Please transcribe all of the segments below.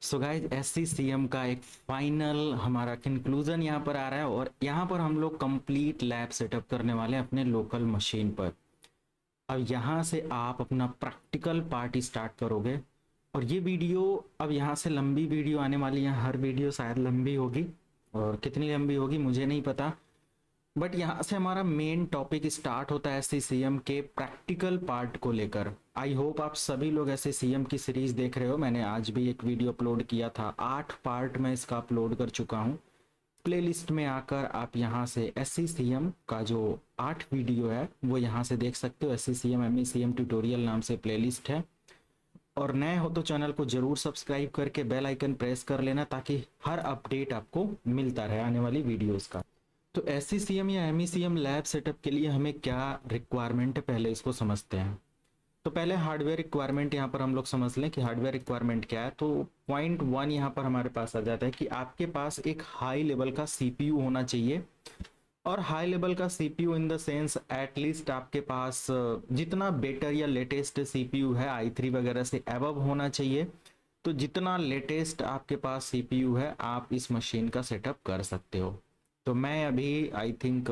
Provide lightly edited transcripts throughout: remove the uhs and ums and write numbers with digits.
So guys SCCM का एक final हमारा कंक्लूजन यहाँ पर आ रहा है और यहाँ पर हम लोग कंप्लीट लैब सेटअप करने वाले हैं अपने लोकल मशीन पर। अब यहाँ से आप अपना प्रैक्टिकल पार्ट स्टार्ट करोगे और ये वीडियो अब यहाँ से लंबी वीडियो आने वाली है। हर वीडियो शायद लंबी होगी और कितनी लंबी होगी मुझे नहीं पता, बट यहाँ से हमारा मेन टॉपिक स्टार्ट होता है SCCM के प्रैक्टिकल पार्ट को लेकर। आई होप आप सभी लोग SCCM की सीरीज देख रहे हो। मैंने आज भी एक वीडियो अपलोड किया था, 8 पार्ट में इसका अपलोड कर चुका हूँ। प्लेलिस्ट में आकर आप यहाँ से SCCM का जो 8 वीडियो है वो यहाँ से देख सकते हो। SCCM MECM ट्यूटोरियल नाम से प्लेलिस्ट है। और नए हो तो चैनल को जरूर सब्सक्राइब करके बेल आइकन प्रेस कर लेना ताकि हर अपडेट आपको मिलता रहे आने वाली वीडियोस का। तो SCCM या MECM लैब सेटअप के लिए हमें क्या रिक्वायरमेंट है, पहले इसको समझते हैं। तो पहले हार्डवेयर रिक्वायरमेंट यहाँ पर हम लोग समझ लें कि हार्डवेयर रिक्वायरमेंट क्या है। तो पॉइंट 1 यहाँ पर हमारे पास आ जाता है कि आपके पास एक हाई लेवल का CPU होना चाहिए। और हाई लेवल का CPU in the sense at least आपके पास जितना बेटर या लेटेस्ट CPU है i3 वगैरह से एबव होना चाहिए। तो जितना लेटेस्ट आपके पास CPU है आप इस मशीन का सेटअप कर सकते हो। तो मैं अभी आई थिंक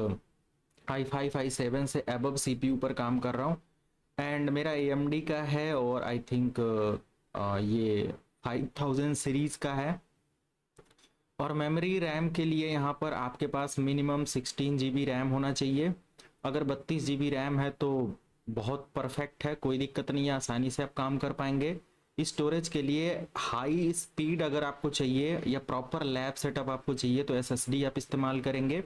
i5 i7 से एबव CPU पर काम कर रहा हूँ एंड मेरा AMD का है और आई थिंक ये 5000 सीरीज का है। और मेमोरी रैम के लिए यहाँ पर आपके पास मिनिमम 16 GB रैम होना चाहिए। अगर 32 GB रैम है तो बहुत परफेक्ट है, कोई दिक्कत नहीं है, आसानी से आप काम कर पाएंगे। स्टोरेज के लिए हाई स्पीड अगर आपको चाहिए या प्रॉपर लैब सेटअप आपको चाहिए तो SSD आप इस्तेमाल करेंगे।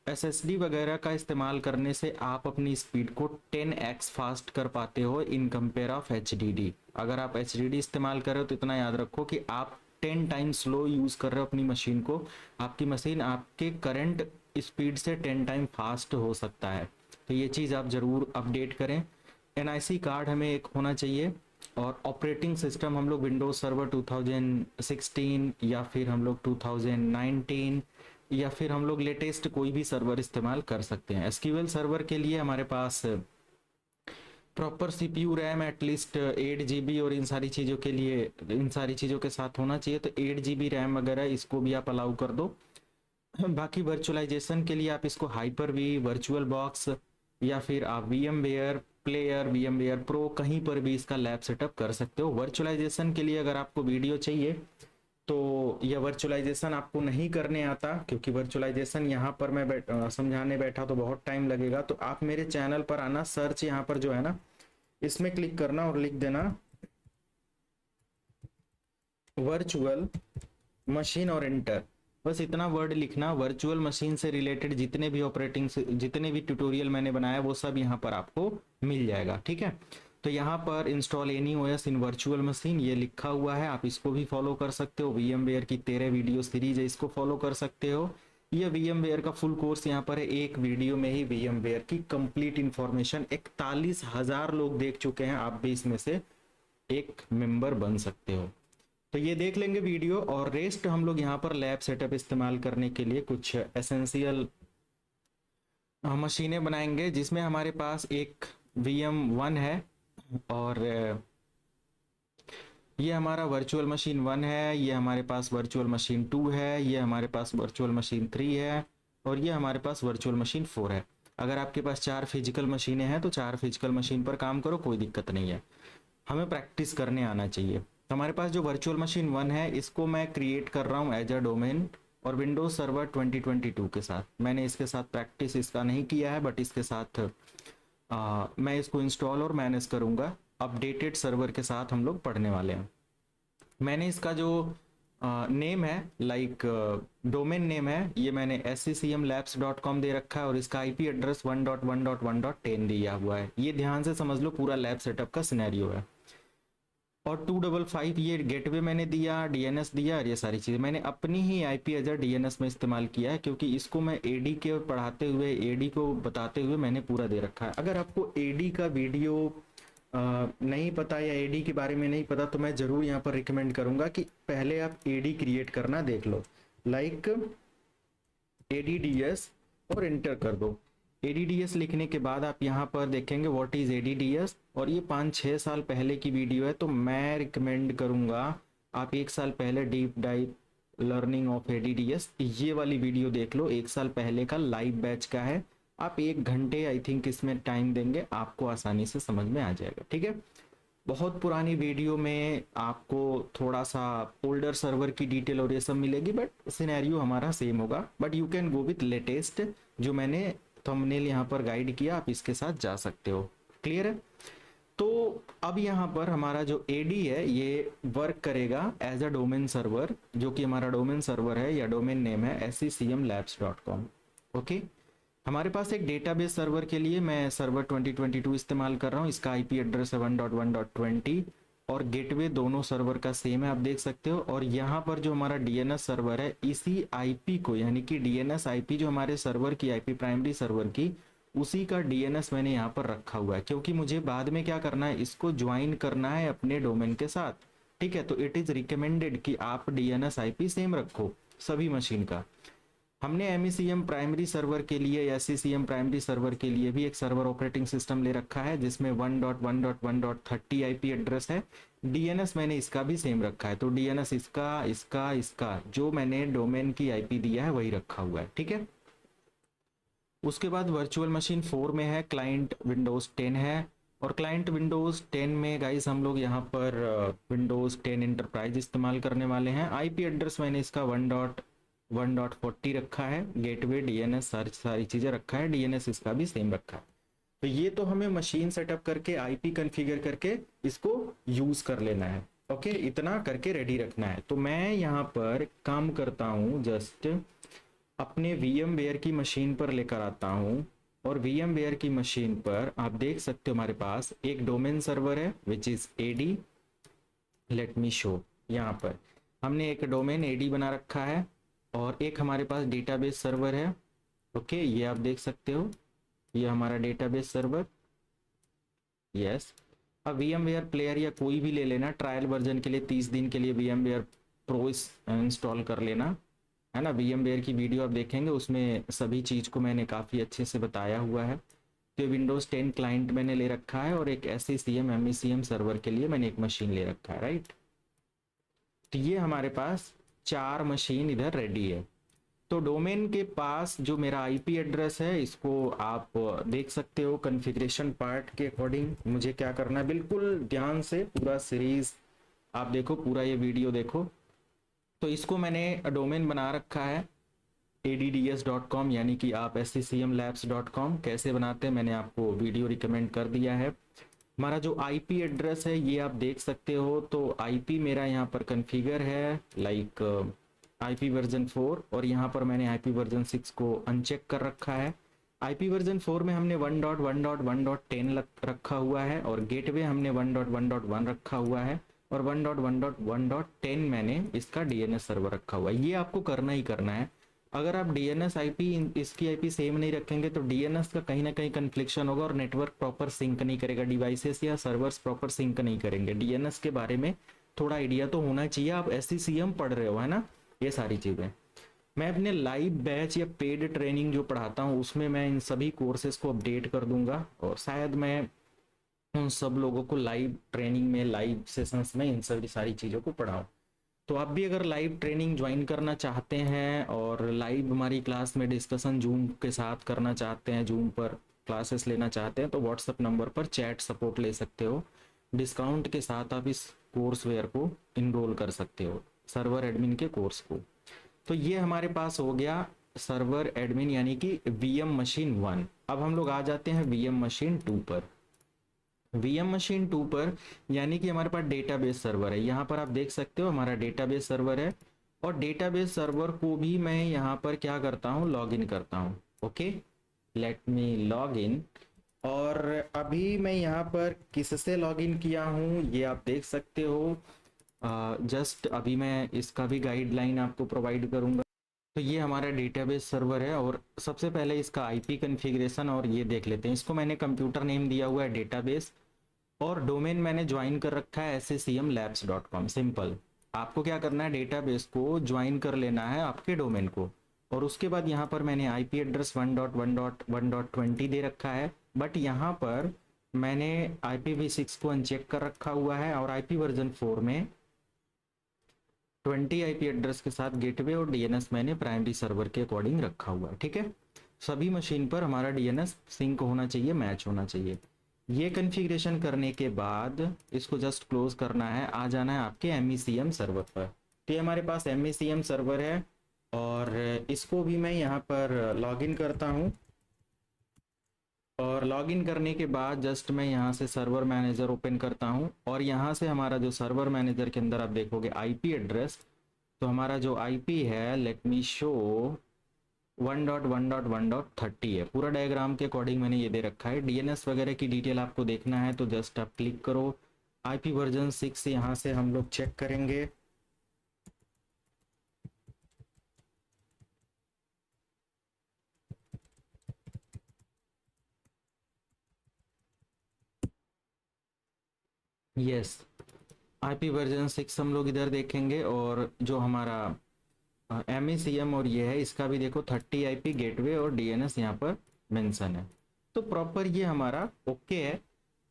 SSD वगैरह का इस्तेमाल करने से आप अपनी स्पीड को 10x फास्ट कर पाते हो इन कंपेयर ऑफ HDD। अगर आप HDD इस्तेमाल कर रहे हो तो इतना याद रखो कि आप 10 टाइम स्लो यूज़ कर रहे हो अपनी मशीन को। आपकी मशीन आपके करंट स्पीड से 10 टाइम फास्ट हो सकता है, तो ये चीज़ आप ज़रूर अपडेट करें। NIC कार्ड हमें एक होना चाहिए और ऑपरेटिंग सिस्टम हम लोग विंडोज सर्वर 2016 या फिर हम लोग 2019 या फिर हम लोग लेटेस्ट कोई भी सर्वर इस्तेमाल कर सकते हैं। SQL सर्वर के लिए हमारे पास proper CPU RAM at least 8 GB और इन सारी चीज़ों के लिए इन सारी चीज़ों के साथ होना चाहिए। तो 8 GB रैम वगैरह इसको भी आप अलाउ कर दो। बाकी वर्चुअलाइजेशन के लिए आप इसको Hyper-V, वर्चुअल बॉक्स या फिर आप VMware प्लेयर, VMware Pro कहीं पर भी इसका लैब सेटअप कर सकते हो। वर्चुअलाइजेशन के लिए अगर आपको वीडियो चाहिए तो यह वर्चुअलाइजेशन आपको नहीं करने आता, क्योंकि वर्चुअलाइजेशन यहाँ पर मैं समझाने बैठा तो बहुत टाइम लगेगा। तो आप मेरे चैनल पर आना, सर्च यहाँ पर जो है ना इसमें क्लिक करना और लिख देना वर्चुअल मशीन और एंटर। बस इतना वर्ड लिखना। वर्चुअल मशीन से रिलेटेड जितने भी ट्यूटोरियल मैंने बनाया वो सब यहाँ पर आपको मिल जाएगा, ठीक है। तो यहाँ पर इंस्टॉल एनी OS इन वर्चुअल मशीन ये लिखा हुआ है, आप इसको भी फॉलो कर सकते हो। VMware की 13 वीडियो सीरीज है, इसको फॉलो कर सकते हो। ये VMware का फुल कोर्स यहाँ पर है, एक वीडियो में ही VMware की कंप्लीट इंफॉर्मेशन 41,000 लोग देख चुके हैं, आप भी इसमें से एक मेंबर बन सकते हो। तो ये देख लेंगे वीडियो और रेस्ट हम लोग यहाँ पर लैब सेटअप इस्तेमाल करने के लिए कुछ एसेंशियल मशीनें बनाएंगे, जिसमें हमारे पास एक VM1 है और ये हमारा वर्चुअल मशीन 1 है, ये हमारे पास वर्चुअल मशीन 2 है, ये हमारे पास वर्चुअल मशीन 3 है और ये हमारे पास वर्चुअल मशीन 4 है। अगर आपके पास 4 फिजिकल मशीनें हैं तो 4 फिजिकल मशीन पर काम करो, कोई दिक्कत नहीं है, हमें प्रैक्टिस करने आना चाहिए। तो हमारे पास जो वर्चुअल मशीन 1 है इसको मैं क्रिएट कर रहा हूँ एज अ डोमेन और विंडोज सर्वर 2022 के साथ। मैंने इसके साथ प्रैक्टिस इसका नहीं किया है, बट इसके साथ मैं इसको इंस्टॉल और मैनेज करूंगा। अपडेटेड सर्वर के साथ हम लोग पढ़ने वाले हैं। मैंने इसका जो नेम है लाइक डोमेन नेम है, ये मैंने sccmlabs.com दे रखा है और इसका IP एड्रेस 1.1.1.10 दिया हुआ है। ये ध्यान से समझ लो, पूरा लैब सेटअप का सिनेरियो है। और 255 ये गेटवे मैंने दिया, DNS दिया और ये सारी चीज़ें मैंने अपनी ही IP एज DNS में इस्तेमाल किया है, क्योंकि इसको मैं AD के पढ़ाते हुए, AD को बताते हुए मैंने पूरा दे रखा है। अगर आपको AD का वीडियो नहीं पता या AD के बारे में नहीं पता तो मैं ज़रूर यहाँ पर रिकमेंड करूँगा कि पहले आप AD क्रिएट करना देख लो, लाइक ADDS और एंटर कर दो। ADDS लिखने के बाद आप यहाँ पर देखेंगे व्हाट इज ADDS और ये 5-6 साल पहले की वीडियो है, तो मैं रिकमेंड करूँगा आप 1 साल पहले deep dive learning of ADDS ये वाली वीडियो देख लो, 1 साल पहले का लाइव बैच का है। आप 1 घंटे आई थिंक इसमें टाइम देंगे, आपको आसानी से समझ में आ जाएगा, ठीक है। बहुत पुरानी वीडियो में आपको थोड़ा सा ओल्डर सर्वर की डिटेल और ये सब मिलेगी, बट सिनेरियो हमारा सेम होगा। But you can go with latest, जो मैंने थंबनेल यहाँ पर गाइड किया, आप इसके साथ जा सकते हो। क्लियर है। तो अब यहाँ पर हमारा जो एडी है ये वर्क करेगा एज अ डोमेन सर्वर, जो कि हमारा डोमेन सर्वर है या डोमेन नेम है scmlabs.com। ओके, हमारे पास एक डेटाबेस सर्वर के लिए मैं सर्वर 2022 इस्तेमाल कर रहा हूँ। इसका आईपी एड्रेस है 1.1.20 और गेटवे दोनों सर्वर का सेम है, आप देख सकते हो। और यहाँ पर जो हमारा डीएनएस सर्वर है, इसी आईपी को, यानी कि डीएनएस आईपी जो हमारे सर्वर की आईपी प्राइमरी सर्वर की, उसी का डीएनएस मैंने यहाँ पर रखा हुआ है, क्योंकि मुझे बाद में क्या करना है, इसको ज्वाइन करना है अपने डोमेन के साथ, ठीक है। तो इट इज रिकमेंडेड कि आप डीएनएस आईपी सेम रखो सभी मशीन का। हमने एमईसीएम प्राइमरी सर्वर के लिए या सीसीएम प्राइमरी सर्वर के लिए भी एक सर्वर ऑपरेटिंग सिस्टम ले रखा है, जिसमें 1.1.1.30 आईपी एड्रेस है। डीएनएस मैंने इसका भी सेम रखा है, तो डीएनएस इसका जो मैंने डोमेन की आईपी दिया है वही रखा हुआ है, ठीक है। उसके बाद वर्चुअल मशीन 4 में है, क्लाइंट विंडोज 10 है। और क्लाइंट विंडोज 10 में गाइस हम लोग यहाँ पर विंडोज 10 इंटरप्राइज इस्तेमाल करने वाले हैं। आईपी एड्रेस मैंने इसका 1.1.40 रखा है। गेटवे डीएनएस सारी चीजें रखा है, डीएनएस इसका भी सेम रखा है। तो ये तो हमें मशीन सेटअप करके आईपी कॉन्फ़िगर करके इसको यूज कर लेना है। ओके, इतना करके रेडी रखना है। तो मैं यहाँ पर काम करता हूँ, जस्ट अपने VMware की मशीन पर लेकर आता हूँ। और VMware की मशीन पर आप देख सकते हो हमारे पास एक डोमेन सर्वर है which is AD. Let me show, यहाँ पर हमने एक डोमेन एडी बना रखा है और एक हमारे पास डेटाबेस सर्वर है। ओके, ये आप देख सकते हो, ये हमारा डेटाबेस सर्वर। यस, अब VMware प्लेयर या कोई भी ले लेना, ट्रायल वर्जन के लिए 30 दिन के लिए VMware प्रो इंस्टॉल कर लेना, है ना। VMware की वीडियो आप देखेंगे, उसमें सभी चीज़ को मैंने काफ़ी अच्छे से बताया हुआ है। तो विंडोज़ 10 क्लाइंट मैंने ले रखा है और एक SCCM MECM सर्वर के लिए मैंने एक मशीन ले रखा है, राइट। तो ये हमारे पास 4 मशीन इधर रेडी है। तो डोमेन के पास जो मेरा आईपी एड्रेस है, इसको आप देख सकते हो कॉन्फ़िगरेशन पार्ट के अकॉर्डिंग मुझे क्या करना है। बिल्कुल ध्यान से पूरा सीरीज आप देखो, पूरा ये वीडियो देखो। तो इसको मैंने डोमेन बना रखा है adds.com, यानी कि आप scmlabs.com कैसे बनाते हैं मैंने आपको वीडियो रिकमेंड कर दिया है। हमारा जो आईपी एड्रेस है ये आप देख सकते हो। तो आईपी मेरा यहाँ पर कॉन्फ़िगर है लाइक आईपी वर्जन 4, और यहाँ पर मैंने आईपी वर्जन 6 को अनचेक कर रखा है। आईपी वर्जन 4 में हमने 1.1.1.10 रखा हुआ है और गेटवे हमने 1.1.1 रखा हुआ है और 1.1.1.10 मैंने इसका डीएनएस सर्वर रखा हुआ है। ये आपको करना ही करना है। अगर आप डीएनएस आईपी इसकी आईपी सेम नहीं रखेंगे तो डीएनएस का कहीं ना कहीं कन्फ्लिक्शन होगा और नेटवर्क प्रॉपर सिंक नहीं करेगा, डिवाइसेस या सर्वर्स प्रॉपर सिंक नहीं करेंगे। डीएनएस के बारे में थोड़ा आइडिया तो होना चाहिए, आप SCCM पढ़ रहे हो, है ना, ये सारी चीज़ें। मैं अपने लाइव बैच या पेड ट्रेनिंग जो पढ़ाता हूँ उसमें मैं इन सभी कोर्सेज को अपडेट कर दूंगा और शायद मैं उन सब लोगों को लाइव ट्रेनिंग में, लाइव सेशंस में इन सभी सारी चीज़ों को पढ़ाऊँ। तो आप भी अगर लाइव ट्रेनिंग ज्वाइन करना चाहते हैं और लाइव हमारी क्लास में डिस्कशन जूम के साथ करना चाहते हैं, जूम पर क्लासेस लेना चाहते हैं, तो व्हाट्सएप नंबर पर चैट सपोर्ट ले सकते हो। डिस्काउंट के साथ आप इस कोर्स वेयर को इनरोल कर सकते हो, सर्वर एडमिन के कोर्स को। तो ये हमारे पास हो गया सर्वर एडमिन यानी कि VM मशीन 1। अब हम लोग आ जाते हैं VM मशीन 2 पर। VM मशीन 2 पर यानी कि हमारे पास डेटाबेस सर्वर है। यहाँ पर आप देख सकते हो हमारा डेटाबेस सर्वर है और डेटाबेस सर्वर को भी मैं यहाँ पर क्या करता हूँ, लॉग इन करता हूँ। Okay, let me log in. और अभी मैं यहाँ पर किससे लॉग इन किया हूँ ये आप देख सकते हो। जस्ट अभी मैं इसका भी गाइडलाइन आपको प्रोवाइड करूँगा। तो ये हमारा डेटाबेस सर्वर है और सबसे पहले इसका आईपी कॉन्फ़िगरेशन और ये देख लेते हैं। इसको मैंने कंप्यूटर नेम दिया हुआ है डेटाबेस और डोमेन मैंने ज्वाइन कर रखा है scmlabs.com। सिंपल, आपको क्या करना है, डेटाबेस को ज्वाइन कर लेना है आपके डोमेन को। और उसके बाद यहाँ पर मैंने आईपी एड्रेस 1.1.1.20 दे रखा है, बट यहाँ पर मैंने IPv6 को अनचेक कर रखा हुआ है और आईपी वर्जन 4 में 20 आईपी एड्रेस के साथ गेटवे और डीएनएस मैंने प्राइमरी सर्वर के अकॉर्डिंग रखा हुआ है। ठीक है, सभी मशीन पर हमारा डीएनएस सिंक होना चाहिए, मैच होना चाहिए। ये कॉन्फ़िगरेशन करने के बाद इसको जस्ट क्लोज करना है, आ जाना है आपके MECM सर्वर पर। तो ये हमारे पास MECM सर्वर है और इसको भी मैं यहाँ पर लॉगिन करता हूँ। और लॉगिन करने के बाद जस्ट मैं यहाँ से सर्वर मैनेजर ओपन करता हूँ और यहाँ से हमारा जो सर्वर मैनेजर के अंदर आप देखोगे आईपी एड्रेस, तो हमारा जो आईपी है लेट मी शो 1.1.1.30 है। पूरा डायग्राम के अकॉर्डिंग मैंने ये दे रखा है। डीएनएस वगैरह की डिटेल आपको देखना है तो जस्ट आप क्लिक करो। आईपी वर्जन 6 यहाँ से हम लोग चेक करेंगे। यस, आईपी वर्जन 6 हम लोग इधर देखेंगे और जो हमारा MECM और ये है इसका भी देखो 30 आईपी गेटवे और डीएनएस यहाँ पर मेंशन है। तो प्रॉपर ये हमारा ओके है।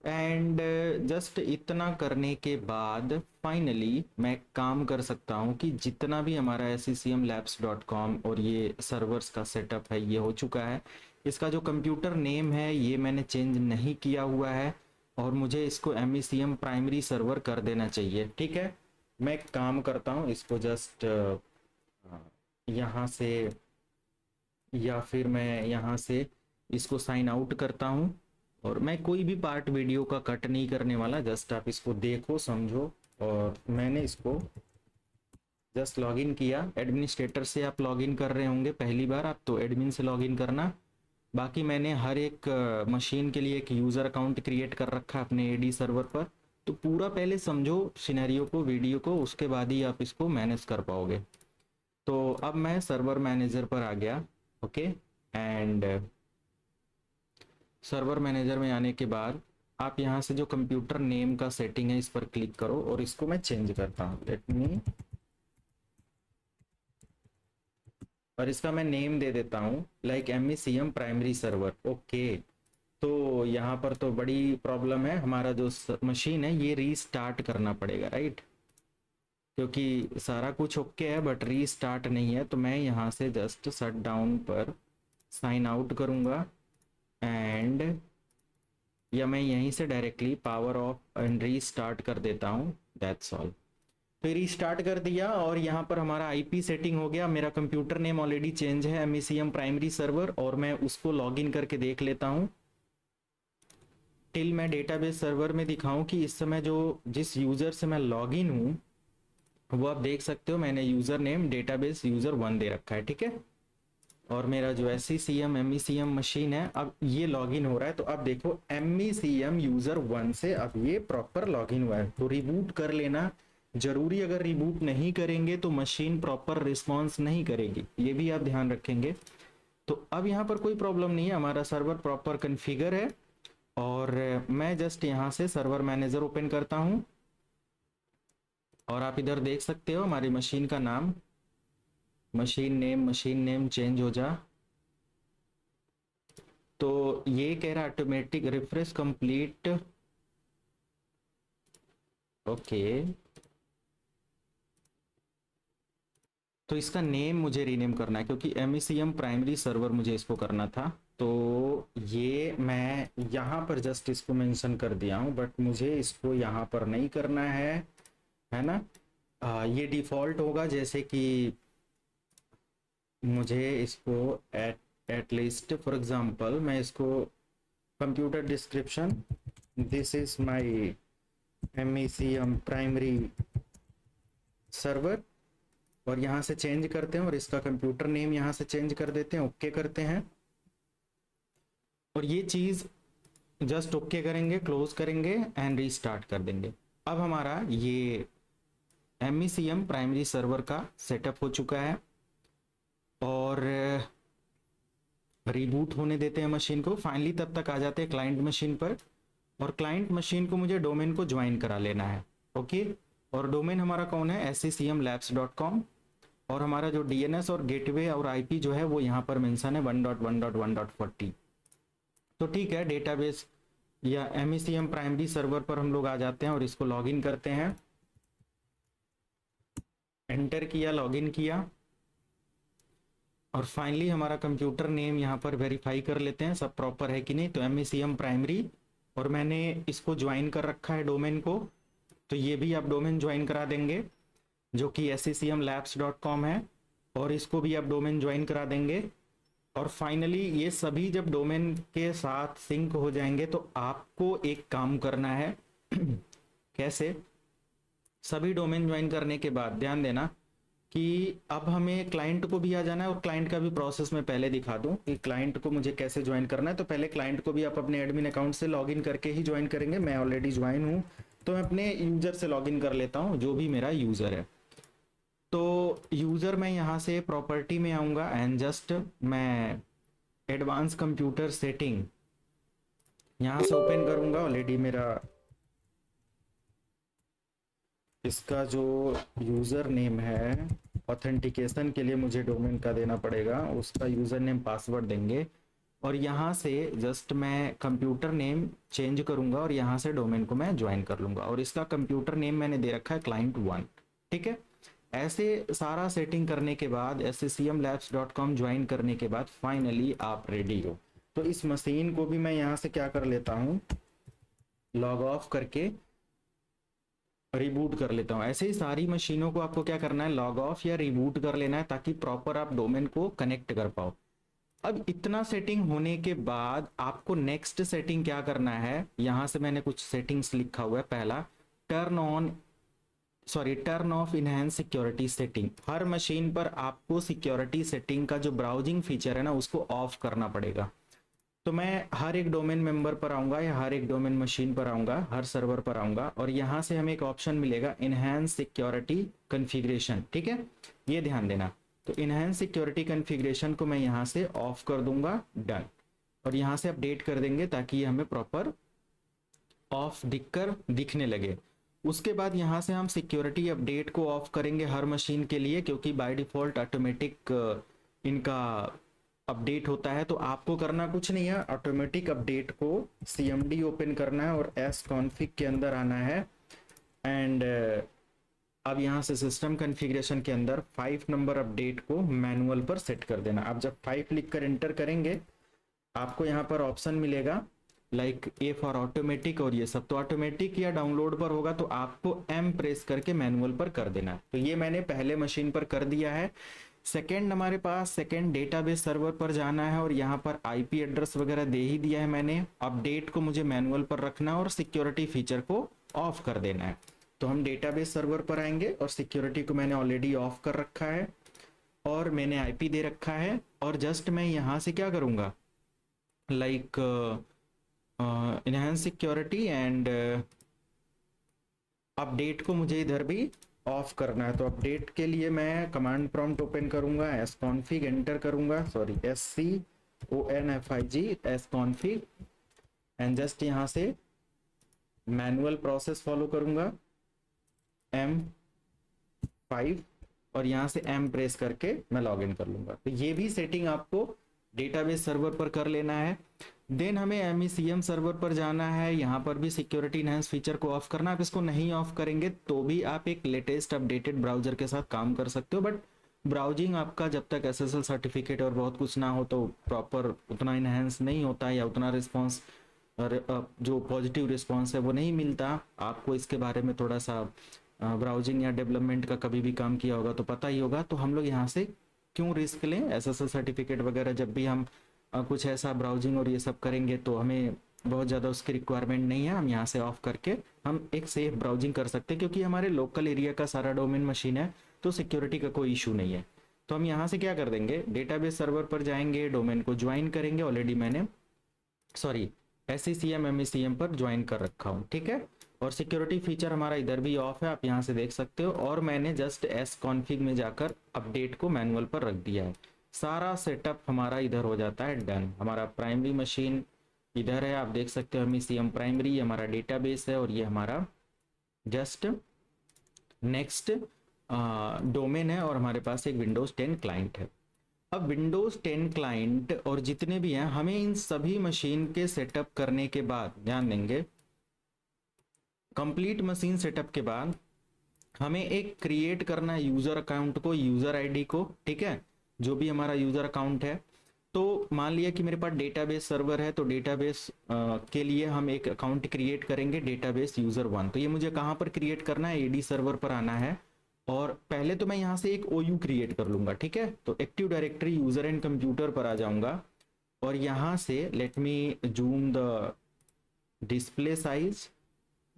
एंड जस्ट इतना करने के बाद फाइनली मैं काम कर सकता हूँ कि जितना भी हमारा SCCMlabs.com और ये सर्वर्स का सेटअप है ये हो चुका है। इसका जो कंप्यूटर नेम है ये मैंने चेंज नहीं किया हुआ है और मुझे इसको MECM प्राइमरी सर्वर कर देना चाहिए। ठीक है, मैं एक काम करता हूँ, इसको जस्ट यहाँ से या फिर मैं यहाँ से इसको साइन आउट करता हूँ और मैं कोई भी पार्ट वीडियो का कट नहीं करने वाला, जस्ट आप इसको देखो समझो। और मैंने इसको जस्ट लॉगिन किया। एडमिनिस्ट्रेटर से आप लॉगिन कर रहे होंगे पहली बार आप, तो एडमिन से लॉगिन करना। बाकी मैंने हर एक मशीन के लिए एक यूज़र अकाउंट क्रिएट कर रखा है अपने AD सर्वर पर। तो पूरा पहले समझो सिनेरियो को, वीडियो को, उसके बाद ही आप इसको मैनेज कर पाओगे। तो अब मैं सर्वर मैनेजर पर आ गया। ओके, एंड सर्वर मैनेजर में आने के बाद आप यहाँ से जो कंप्यूटर नेम का सेटिंग है इस पर क्लिक करो और इसको मैं चेंज करता हूँ। लेट मी, और इसका मैं नेम दे देता हूँ like MECM primary server. Okay, तो यहाँ पर तो बड़ी प्रॉब्लम है, हमारा जो मशीन है ये रीस्टार्ट करना पड़ेगा, राइट? क्योंकि सारा कुछ ओके है बट रीस्टार्ट नहीं है। तो मैं यहाँ से जस्ट शट डाउन पर साइन आउट करूँगा एंड या मैं यहीं से directly power of and restart कर देता हूँ, दैट्स ऑल। तो रीस्टार्ट कर दिया और यहाँ पर हमारा आईपी सेटिंग हो गया। मेरा कंप्यूटर नेम ऑलरेडी चेंज है MECM प्राइमरी सर्वर और मैं उसको लॉगिन करके देख लेता हूँ। टिल मैं डेटाबेस सर्वर में दिखाऊं कि इस समय जो जिस यूज़र से मैं लॉगिन हूँ वो आप देख सकते हो, मैंने यूज़र नेम डेटाबेस यूज़र 1 दे रखा है। ठीक है, और मेरा जो SCCM MECM मशीन है अब ये लॉगिन हो रहा है। तो अब देखो MECM यूज़र 1 से अब ये प्रॉपर लॉगिन हुआ है। तो रिबूट कर लेना जरूरी, अगर रिबूट नहीं करेंगे तो मशीन प्रॉपर रिस्पॉन्स नहीं करेगी, ये भी आप ध्यान रखेंगे। तो अब यहाँ पर कोई प्रॉब्लम नहीं है, हमारा सर्वर प्रॉपर कन्फिगर है। और मैं जस्ट यहाँ से सर्वर मैनेजर ओपन करता हूँ और आप इधर देख सकते हो हमारी मशीन का नाम, मशीन नेम चेंज हो जा। तो ये कह रहा ऑटोमेटिक रिफ्रेश कंप्लीट। ओके, तो इसका नेम मुझे रीनेम करना है क्योंकि MECM प्राइमरी सर्वर मुझे इसको करना था। तो ये मैं यहाँ पर जस्ट इसको मेंशन कर दिया हूँ बट मुझे इसको यहाँ पर नहीं करना है ना। ये डिफ़ॉल्ट होगा, जैसे कि मुझे इसको एटलीस्ट फॉर एग्जांपल मैं इसको computer description this is my MECM primary server और यहाँ से चेंज करते हैं और इसका कंप्यूटर नेम यहाँ से चेंज कर देते हैं, ओके करते हैं। और ये चीज़ जस्ट ओके करेंगे, क्लोज करेंगे एंड रीस्टार्ट कर देंगे। अब हमारा ये MECM प्राइमरी सर्वर का सेटअप हो चुका है और रिबूट होने देते हैं मशीन को। फाइनली तब तक आ जाते हैं क्लाइंट मशीन पर और क्लाइंट मशीन को मुझे डोमेन को ज्वाइन करा लेना है। ओके, और डोमेन हमारा कौन है, SCCMlabs.com और हमारा जो DNS और गेटवे और IP जो है वो यहाँ पर मेंशन है 1.1.1.40। तो ठीक है, डेटाबेस या MECM प्राइमरी सर्वर पर हम लोग आ जाते हैं और इसको लॉगिन करते हैं। एंटर किया, लॉगिन किया, और फाइनली हमारा कंप्यूटर नेम यहाँ पर वेरीफाई कर लेते हैं सब प्रॉपर है कि नहीं। तो MECM प्राइमरी, और मैंने इसको ज्वाइन कर रखा है डोमेन को, तो ये भी आप डोमेन ज्वाइन करा देंगे जो कि SCCMlabs.com है, और इसको भी आप डोमेन ज्वाइन करा देंगे। और फाइनली ये सभी जब डोमेन के साथ सिंक हो जाएंगे तो आपको एक काम करना है कैसे, सभी डोमेन ज्वाइन करने के बाद ध्यान देना कि अब हमें क्लाइंट को भी आ जाना है, और क्लाइंट का भी प्रोसेस मैं पहले दिखा दूं कि क्लाइंट को मुझे कैसे ज्वाइन करना है। तो पहले क्लाइंट को भी आप अपने एडमिन अकाउंट से लॉगिन करके ही ज्वाइन करेंगे। मैं ऑलरेडी ज्वाइन हूं, तो मैं अपने यूजर से लॉगिन कर लेता हूं, जो भी मेरा यूजर है। तो यूजर मैं यहाँ से प्रॉपर्टी में आऊँगा एंड जस्ट मैं एडवांस कंप्यूटर सेटिंग यहाँ से ओपन करूँगा। ऑलरेडी मेरा इसका जो यूज़र नेम है, ऑथेंटिकेशन के लिए मुझे डोमेन का देना पड़ेगा, उसका यूज़र नेम पासवर्ड देंगे, और यहाँ से जस्ट मैं कंप्यूटर नेम चेंज करूँगा और यहाँ से डोमेन को मैं ज्वाइन कर लूँगा, और इसका कंप्यूटर नेम मैंने दे रखा है client1। ठीक है, ऐसे सारा सेटिंग करने के बाद SCCMlabs.com ज्वाइन करने के बाद फाइनली आप रेडी हो। तो इस मशीन को भी मैं यहाँ से क्या कर लेता हूँ, लॉग ऑफ करके रिबूट कर लेता हूँ। ऐसे ही सारी मशीनों को आपको क्या करना है, लॉग ऑफ या रिबूट कर लेना है, ताकि प्रॉपर आप डोमेन को कनेक्ट कर पाओ। अब इतना सेटिंग होने के बाद आपको नेक्स्ट सेटिंग क्या करना है, यहाँ से मैंने कुछ सेटिंग्स लिखा हुआ है। पहला, turn off enhance security setting. हर मशीन पर आपको सिक्योरिटी सेटिंग का जो ब्राउजिंग फीचर है ना, उसको ऑफ करना पड़ेगा। तो मैं हर एक डोमेन मेंबर पर आऊंगा या हर एक डोमेन मशीन पर आऊंगा, हर सर्वर पर आऊंगा, और यहाँ से हमें एक ऑप्शन मिलेगा इनहैंस सिक्योरिटी कॉन्फ़िगरेशन। ठीक है, ये ध्यान देना। तो इनहैंस सिक्योरिटी कॉन्फ़िगरेशन को मैं यहाँ से ऑफ कर दूंगा, डन, और यहाँ से अपडेट कर देंगे ताकि ये हमें प्रॉपर ऑफ दिखने लगे। उसके बाद यहाँ से हम सिक्योरिटी अपडेट को ऑफ करेंगे हर मशीन के लिए, क्योंकि बाय डिफॉल्ट ऑटोमेटिक इनका अपडेट होता है। तो आपको करना कुछ नहीं है, ऑटोमेटिक अपडेट को CMD ओपन करना है और sconfig के अंदर आना है, एंड अब यहाँ से सिस्टम कॉन्फ़िगरेशन के अंदर 5 नंबर अपडेट को मैनुअल पर सेट कर देना। आप जब 5 लिख कर एंटर करेंगे, आपको यहाँ पर ऑप्शन मिलेगा लाइक A फॉर ऑटोमेटिक और ये सब। तो ऑटोमेटिक या डाउनलोड पर होगा तो आपको M प्रेस करके मैनुअल पर कर देना है। तो ये मैंने पहले मशीन पर कर दिया है। सेकेंड, हमारे पास सेकेंड डेटाबेस सर्वर पर जाना है, और यहाँ पर IP एड्रेस वगैरह दे ही दिया है मैंने। अपडेट को मुझे मैनुअल पर रखना है और सिक्योरिटी फीचर को ऑफ कर देना है। तो हम डेटाबेस सर्वर पर आएंगे, और सिक्योरिटी को मैंने ऑलरेडी ऑफ कर रखा है, और मैंने IP दे रखा है, और जस्ट मैं यहाँ से क्या करूँगा, like enhance security and update को मुझे इधर भी ऑफ करना है। तो अपडेट के लिए मैं कमांड प्रॉम्प्ट ओपन करूंगा, sconfig एंटर करूंगा, sorry SCONFIG sconfig, and just यहाँ से मैनुअल प्रोसेस फॉलो करूंगा M5, और यहाँ से M प्रेस करके मैं लॉगिन कर लूंगा। तो ये भी सेटिंग आपको डेटाबेस सर्वर पर कर लेना है। देन हमें MECM सर्वर पर जाना है, यहाँ पर भी सिक्योरिटी इनहैंस फीचर को ऑफ करना है। आप इसको नहीं ऑफ करेंगे तो भी आप एक लेटेस्ट अपडेटेड ब्राउजर के साथ काम कर सकते हो, बट ब्राउजिंग आपका जब तक SSL सर्टिफिकेट और बहुत कुछ ना हो तो प्रॉपर उतना इनहैंस नहीं होता है, या उतना रिस्पॉन्स जो पॉजिटिव रिस्पॉन्स है वो नहीं मिलता। आपको इसके बारे में थोड़ा सा ब्राउजिंग या डेवलपमेंट का कभी भी काम किया होगा तो पता ही होगा। तो हम लोग यहाँ से क्यों रिस्क लें, SSL सर्टिफिकेट वगैरह जब भी हम कुछ ऐसा ब्राउजिंग और ये सब करेंगे तो हमें बहुत ज़्यादा उसकी रिक्वायरमेंट नहीं है। हम यहाँ से ऑफ करके हम एक सेफ ब्राउजिंग कर सकते हैं, क्योंकि हमारे लोकल एरिया का सारा डोमेन मशीन है, तो सिक्योरिटी का कोई इशू नहीं है। तो हम यहाँ से क्या कर देंगे, डेटाबेस सर्वर पर जाएंगे, डोमेन को ज्वाइन करेंगे। ऑलरेडी मैंने SCCM MECM पर ज्वाइन कर रखा हूँ, ठीक है। और सिक्योरिटी फीचर हमारा इधर भी ऑफ है, आप यहाँ से देख सकते हो। और मैंने जस्ट sconfig में जाकर अपडेट को मैनुअल पर रख दिया है। सारा सेटअप हमारा इधर हो जाता है डन। हमारा प्राइमरी मशीन इधर है, आप देख सकते हो MECM प्राइमरी, हमारा डेटाबेस है, और ये हमारा जस्ट नेक्स्ट डोमेन है, और हमारे पास एक विंडोज 10 क्लाइंट है। अब विंडोज 10 क्लाइंट और जितने भी हैं, हमें इन सभी मशीन के सेटअप करने के बाद ध्यान देंगे, कंप्लीट मशीन सेटअप के बाद हमें एक क्रिएट करना है यूजर अकाउंट को, यूजर आईडी को, ठीक है, जो भी हमारा यूजर अकाउंट है। तो मान लिया कि मेरे पास डेटाबेस सर्वर है, तो डेटाबेस के लिए हम एक अकाउंट क्रिएट करेंगे, डेटाबेस यूजर वन। तो ये मुझे कहाँ पर क्रिएट करना है, एडी सर्वर पर आना है। और पहले तो मैं यहाँ से एक ओयू क्रिएट कर लूंगा, ठीक है। तो active directory user and computer पर आ जाऊंगा, और यहाँ से let me zoom the display size,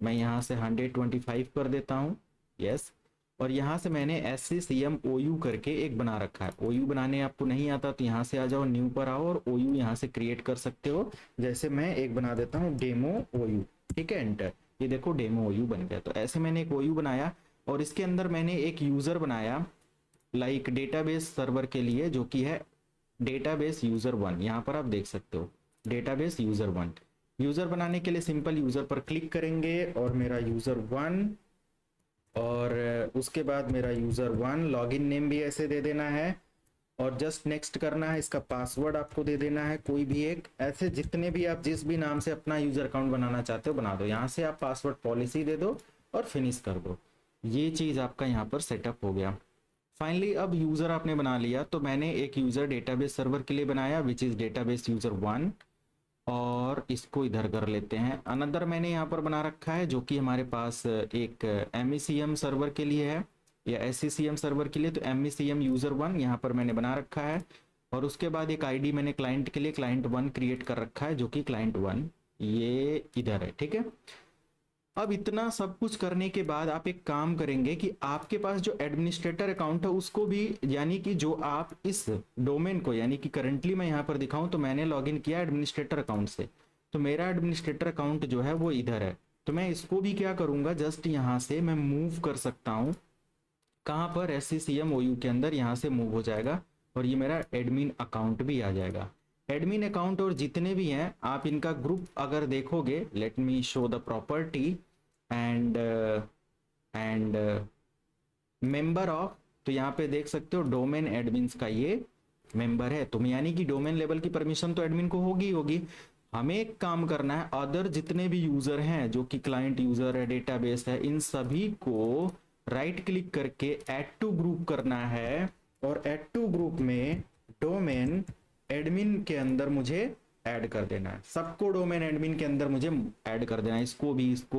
मैं यहाँ से 125 कर देता हूँ, यस। और यहाँ से मैंने SCCM-OU करके एक बना रखा है। OU बनाने आपको नहीं आता तो यहाँ से आ जाओ, न्यू पर आओ, और OU यहाँ से क्रिएट कर सकते हो। जैसे मैं एक बना देता हूँ डेमो OU, ठीक है, एंटर। ये देखो डेमो OU बन गया। तो ऐसे मैंने एक OU बनाया, और इसके अंदर मैंने एक यूजर बनाया लाइक डेटाबेस सर्वर के लिए, जो कि है डेटाबेस यूजर वन। यहाँ पर आप देख सकते हो डेटाबेस यूजर वन। यूजर बनाने के लिए सिंपल यूजर पर क्लिक करेंगे, और मेरा यूजर वन, और उसके बाद मेरा यूजर वन, लॉगिन नेम भी ऐसे दे देना है, और जस्ट नेक्स्ट करना है। इसका पासवर्ड आपको दे देना है कोई भी एक, ऐसे जितने भी आप जिस भी नाम से अपना यूजर अकाउंट बनाना चाहते हो बना दो। यहाँ से आप पासवर्ड पॉलिसी दे दो और फिनिश कर दो। ये चीज आपका यहाँ पर सेटअप हो गया। फाइनली अब यूजर आपने बना लिया, तो मैंने एक यूजर डेटाबेस सर्वर के लिए बनाया which is database user one, और इसको इधर कर लेते हैं। अनदर मैंने यहाँ पर बना रखा है जो कि हमारे पास एक MECM सर्वर के लिए है, या SCCM सर्वर के लिए। तो MECM यूजर वन यहाँ पर मैंने बना रखा है, और उसके बाद एक आईडी मैंने क्लाइंट के लिए क्लाइंट वन क्रिएट कर रखा है, जो कि क्लाइंट वन ये इधर है, ठीक है। अब इतना सब कुछ करने के बाद आप एक काम करेंगे कि आपके पास जो एडमिनिस्ट्रेटर अकाउंट है उसको भी, यानी कि जो आप इस डोमेन को, यानी कि करंटली मैं यहाँ पर दिखाऊं तो मैंने लॉगिन किया एडमिनिस्ट्रेटर अकाउंट से, तो मेरा एडमिनिस्ट्रेटर अकाउंट जो है वो इधर है। तो मैं इसको भी क्या करूंगा, जस्ट यहाँ से मैं मूव कर सकता हूँ, कहाँ पर, SCCM-OU के अंदर यहाँ से मूव हो जाएगा, और ये मेरा एडमिन अकाउंट भी आ जाएगा। एडमिन अकाउंट और जितने भी हैं आप इनका ग्रुप अगर देखोगे, late me show the property and member of, तो यहाँ पे देख सकते हो डोमेन एडमिन्स का ये मेंबर है। तो यानी कि डोमेन लेवल की परमिशन तो एडमिन को होगी होगी। हमें एक काम करना है, अदर जितने भी यूजर हैं जो कि क्लाइंट यूजर है, डेटाबेस है, इन सभी को राइट क्लिक करके ऐड टू ग्रुप करना है, और ऐड टू ग्रुप में डोमेन एडमिन के अंदर मुझे ऐड कर देना है। सबको डोमेन एडमिन के अंदर मुझे ऐड कर देना है, इसको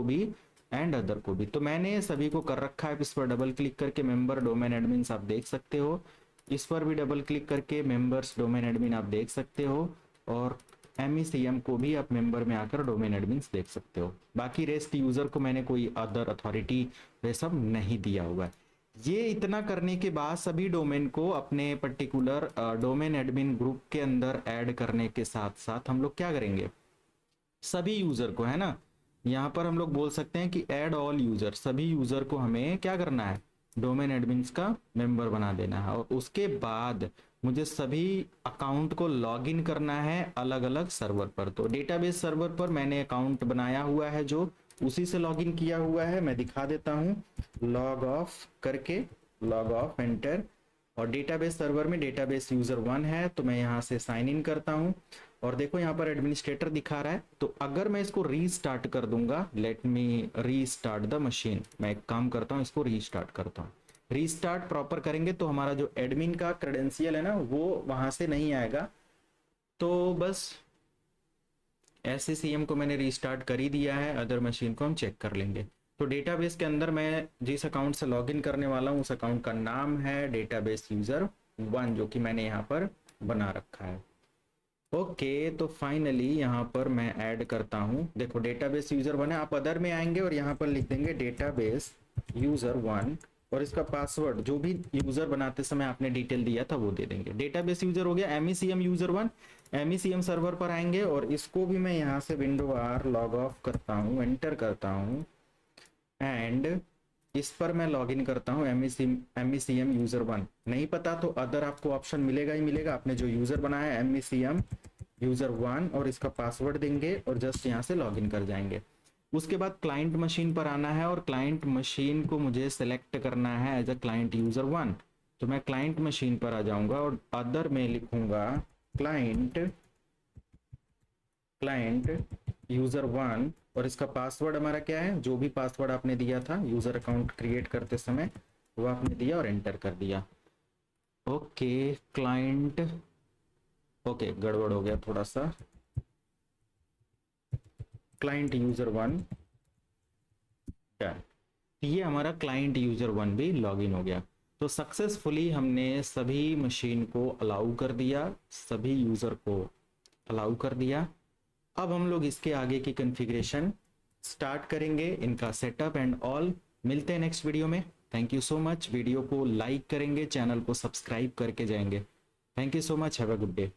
भी एंड अदर को भी। तो मैंने सभी को कर रखा है। इस पर डबल क्लिक करके मेंबर डोमेन एडमिन आप देख सकते हो, इस पर भी डबल क्लिक करके मेंबर्स डोमेन एडमिन आप देख सकते हो, और MECM को भी आप मेंबर में आकर डोमेन एडमिन देख सकते हो। बाकी रेस्ट यूजर को मैंने कोई अदर अथॉरिटी वे सब नहीं दिया हुआ है। ये इतना करने के बाद सभी डोमेन को अपने पर्टिकुलर डोमेन एडमिन ग्रुप के अंदर ऐड करने के साथ साथ हम लोग क्या करेंगे, सभी यूजर को, है ना, यहाँ पर हम लोग बोल सकते हैं कि ऐड ऑल यूजर, सभी यूजर को हमें क्या करना है, डोमेन एडमिन्स का मेंबर बना देना है। और उसके बाद मुझे सभी अकाउंट को लॉगिन करना है अलग अलग सर्वर पर। तो डेटाबेस सर्वर पर मैंने अकाउंट बनाया हुआ है, जो उसी से लॉगिन किया हुआ है, मैं दिखा देता हूँ, लॉग ऑफ करके, लॉग ऑफ एंटर। और डेटाबेस सर्वर में डेटाबेस यूजर वन है, तो मैं यहाँ से साइन इन करता हूँ, और देखो यहाँ पर एडमिनिस्ट्रेटर दिखा रहा है। तो अगर मैं इसको रीस्टार्ट कर दूंगा, let me restart the machine, मैं एक काम करता हूँ, इसको रीस्टार्ट करता हूँ। रीस्टार्ट प्रॉपर करेंगे तो हमारा जो एडमिन का क्रेडेंशियल है ना, वो वहां से नहीं आएगा। तो बस SCCM को मैंने रीस्टार्ट कर ही दिया है, अदर मशीन को हम चेक कर लेंगे। तो डेटाबेस के अंदर मैं जिस अकाउंट से लॉगिन करने वाला हूँ उस अकाउंट का नाम है डेटाबेस यूजर वन, जो कि मैंने यहाँ पर बना रखा है। ओके, तो फाइनली यहाँ पर मैं ऐड करता हूँ, देखो डेटाबेस यूजर वन है। आप अदर में आएंगे और यहाँ पर लिख देंगे डेटाबेस यूजर वन, और इसका पासवर्ड जो भी यूजर बनाते समय आपने डिटेल दिया था वो दे देंगे। डेटाबेस यूजर हो गया। MECM user one, MECM server पर आएंगे, और इसको भी मैं यहाँ से विंडो R लॉग ऑफ करता हूँ, एंटर करता हूँ, एंड इस पर मैं लॉगिन करता हूँ MECM यूजर वन। नहीं पता तो अदर आपको ऑप्शन मिलेगा ही मिलेगा। आपने जो यूजर बनाया है MECM यूजर वन, और इसका पासवर्ड देंगे और जस्ट यहाँ से लॉगिन कर जाएंगे। उसके बाद क्लाइंट मशीन पर आना है, और क्लाइंट मशीन को मुझे सेलेक्ट करना है as a client user one. तो मैं क्लाइंट मशीन पर आ जाऊंगा, और अदर में लिखूंगा क्लाइंट यूज़र 1 और इसका पासवर्ड हमारा क्या है, जो भी पासवर्ड आपने दिया था यूज़र अकाउंट क्रिएट करते समय वो आपने दिया और एंटर कर दिया। ओके क्लाइंट, ओके गड़बड़ हो गया थोड़ा सा, क्लाइंट यूज़र 1 डन। ये हमारा क्लाइंट यूज़र 1 भी लॉगिन हो गया। तो सक्सेसफुली हमने सभी मशीन को अलाउ कर दिया, सभी यूज़र को अलाउ कर दिया। अब हम लोग इसके आगे की कॉन्फ़िगरेशन स्टार्ट करेंगे, इनका सेटअप एंड ऑल। मिलते हैं नेक्स्ट वीडियो में। Thank you so much. Video को लाइक करेंगे, चैनल को सब्सक्राइब करके जाएंगे। Thank you so much, have a good day.